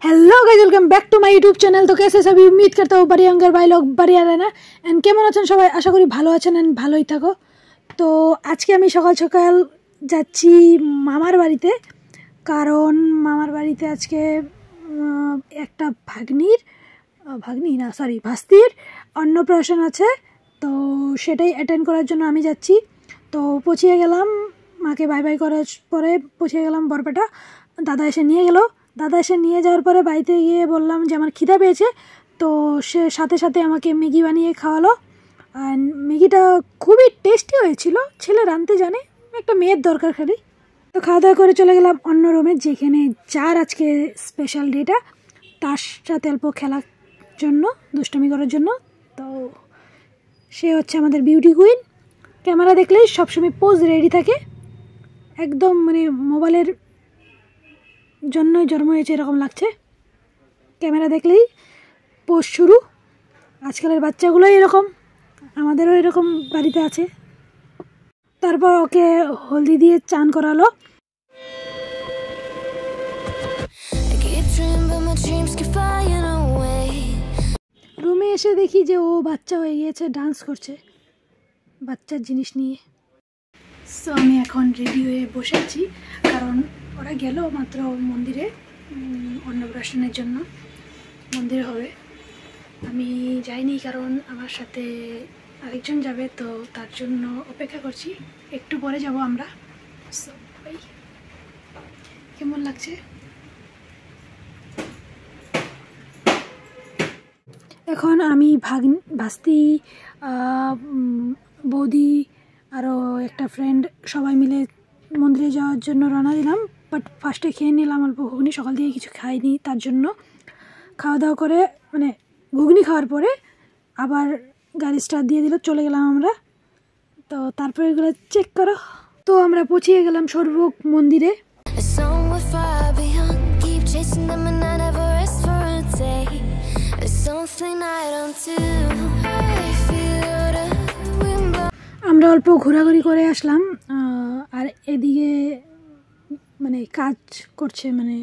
Hello guys, welcome back to my YouTube channel. तो कैसे सभी, उम्मीद करता हूँ बढ़िया होंगे भाई लोग, बढ़िया रहना। एंड केमन আছেন সবাই, আশা করি ভালো আছেন এন্ড ভালোই থাকো। তো আজকে আমি সকাল সকাল যাচ্ছি মামার বাড়িতে, কারণ মামার বাড়িতে আজকে একটা ভাস্তির অন্নপ্রাশন আছে। তো সেটাই অ্যাটেন্ড করার জন্য আমি যাচ্ছি। তো পৌঁছে গেলাম, মাকে বাই বাই করার পরে পৌঁছে গেলাম বরপেটা। দাদা এসে নিয়ে যাওয়ার পরে বাড়িতে গিয়ে বললাম যে আমার খিদা পেয়েছে। তো সে সাথে সাথে আমাকে ম্যাগি বানিয়ে খাওয়ালো। আর ম্যাগিটা খুবই টেস্টি হয়েছিল। ছেলে রাঁধতে জানে, একটা মেয়ের দরকার খালি। তো খাওয়া দাওয়া করে চলে গেলাম অন্য রুমে, যেখানে যার আজকে স্পেশাল ডেটা, তার সাথে অল্প খেলার জন্য, দুষ্টমি করার জন্য। তো সে হচ্ছে আমাদের বিউটি কুইন। ক্যামেরা দেখলেই সবসময় পোজ রেডি থাকে, একদম মানে মোবাইলের জন্যই জন্ম হয়েছে এরকম লাগছে। ক্যামেরা দেখলেই পোজ শুরু। আজকালের বাচ্চাগুলোই এরকম, আমাদেরও এরকম বাড়িতে আছে। তারপর ওকে হলদি দিয়ে চান করালো। রুমে এসে দেখি যে ও বাচ্চা হয়ে গিয়েছে, ডান্স করছে বাচ্চার জিনিস নিয়ে। সো আমি এখন রেডি হয়ে বসে আছি, কারণ ওরা গেল মাত্র মন্দিরে অন্নপ্রাশনের জন্য। মন্দিরে হবে, আমি যাইনি কারণ আমার সাথে আরেকজন যাবে, তো তার জন্য অপেক্ষা করছি। একটু পরে যাব আমরা। সো ভাই, কেমন লাগছে? এখন আমি ভাস্তি, বৌদি আরও একটা ফ্রেন্ড সবাই মিলে মন্দিরে যাওয়ার জন্য রওনা দিলাম। বাট ফার্স্টে খেয়ে নিলাম অল্প ঘুগনি, সকাল দিয়ে কিছু খাইনি, তার জন্য খাওয়া দাওয়া করে মানে ঘুগনি খাওয়ার পরে আবার গাড়ি স্টার্ট দিয়ে দিল, চলে গেলাম আমরা। তো তারপরে এগুলো চেক করো। তো আমরা পৌঁছে গেলাম সর্বক মন্দিরে। আমরা অল্প ঘোরাঘুরি করে আসলাম। আর এদিকে মানে কাজ করছে, মানে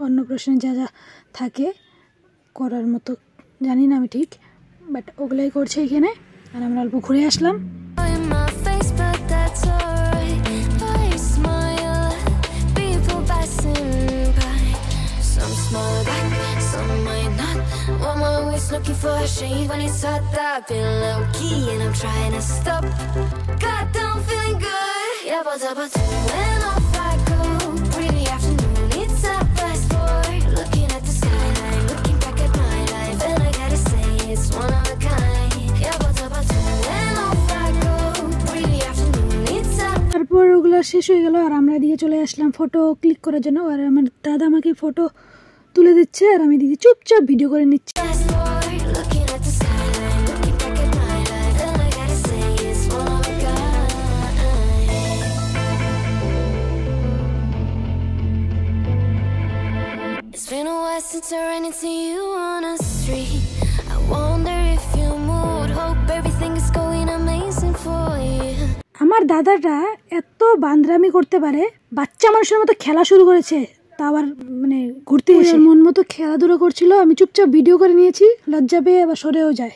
অন্নপ্রাশনে যা যা থাকে করার মতো জানি না আমি ঠিক, বাট ওগুলাই করছে এখানে। আর আমরা অল্প ঘুরে আসলাম। Looking for a shade when it's hot, I've been low key and I'm trying to stop. Got down feeling good. Yeah, but when off I go. Pretty afternoon, it's a fast forward. Looking at the skyline, looking back at my life, and I gotta say it's one of a kind. Yeah, but when off I go. Pretty afternoon, it's a. তারপর ওগুলো শেষ হয়ে গেল আর আমরা দিয়ে চলে আসলাম photo click করার জন্য। আর আমার দাদা আমাকে ফটো তুলে দিচ্ছে আর আমি দিদি চুপচাপ ভিডিও করে নিচ্ছি। Since I ran into you on a street, I wonder if you moved. Hope everything is going amazing for you. আমার দাদাটা এত বান্দরামি করতে পারে, বাচ্চা মানুষের মতো খেলা শুরু করেছে। তা আবার মানে ঘুরতে এসে মন মতো খেলাধুলা করছিল। আমি চুপচাপ ভিডিও করে নিয়েছি, লজ্জা পেয়ে আবার সরেও যায়।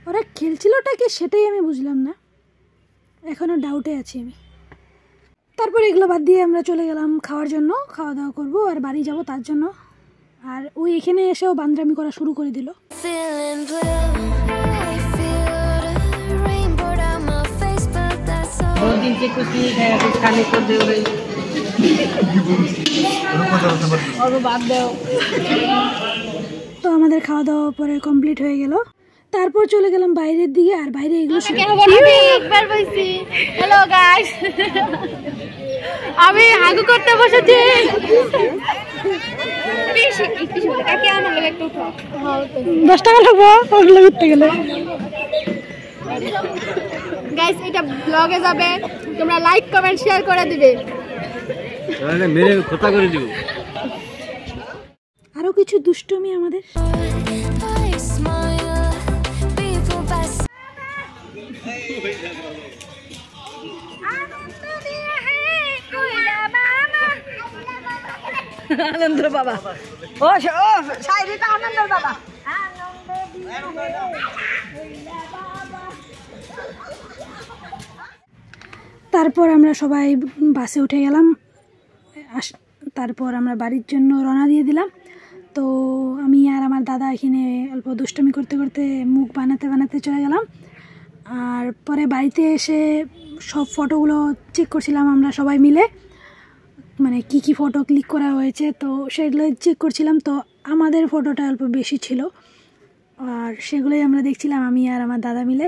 ওরা খেলছিলটাকে সেটাই আমি বুঝলাম না, এখনো ডাউটে আছি আমি। তারপর এগুলো বাদ দিয়ে আমরা চলে গেলাম খাওয়ার জন্য, খাওয়া দাওয়া করবো আর বাড়ি যাব তার জন্য। আর ওই এখানে এসেও বান্দরামি করা শুরু করে দিল। তো আমাদের খাওয়া দাওয়া পরে কমপ্লিট হয়ে গেল। তারপর চলে গেলাম বাইরের দিকে। আর বাইরে এগুলো হ্যালো গাইস, আমি হাগু করতে বসেছি। 10 টাকা লাগবো ওগুলো করতে গেলে। গাইস, এটা ব্লগে যাবে, তোমরা লাইক কমেন্ট শেয়ার করে দিবে। আরো কিছু দুষ্টুমি আমাদের। আনন্দ বাবা, ও সাইরিটা আনন্দ বাবা। তারপর আমরা সবাই বাসে উঠে গেলাম, তারপর আমরা বাড়ির জন্য রওনা দিয়ে দিলাম। তো আমি আর আমার দাদা এখানে অল্প দুষ্টুমি করতে করতে মুখ বানাতে বানাতে চলে গেলাম। আর পরে বাড়িতে এসে সব ফটোগুলো চেক করছিলাম আমরা সবাই মিলে, মানে কি কি ফটো ক্লিক করা হয়েছে তো সেগুলো চেক করছিলাম। তো আমাদের ফটোটা অল্প বেশি ছিল, আর সেগুলোই আমরা দেখছিলাম আমি আর আমার দাদা মিলে,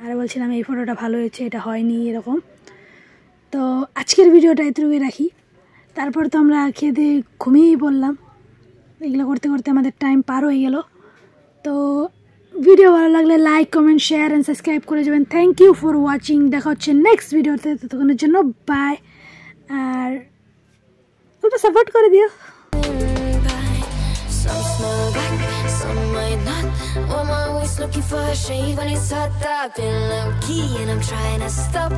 আর বলছিলাম এই ফটোটা ভালো হয়েছে, এটা হয়নি, এরকম। তো আজকের ভিডিওটা এতটুকুই রাখি। তারপর তো আমরা খেয়ে দিয়ে ঘুমিয়েই পড়লাম, এগুলো করতে করতে আমাদের টাইম পার হয়ে গেল। তো ভিডিও ভালো লাগলে like, comment, share and subscribe করে যাবেন। Thank you for watching. দেখা হচ্ছে নেক্সট ভিডিওতে, ততক্ষণের জন্য বাই। আর একটু সাপোর্ট করে দিও। Some smell back, some might not. Oh, I'm always looking for a shade when it's hot. I've been low key and I'm trying to stop.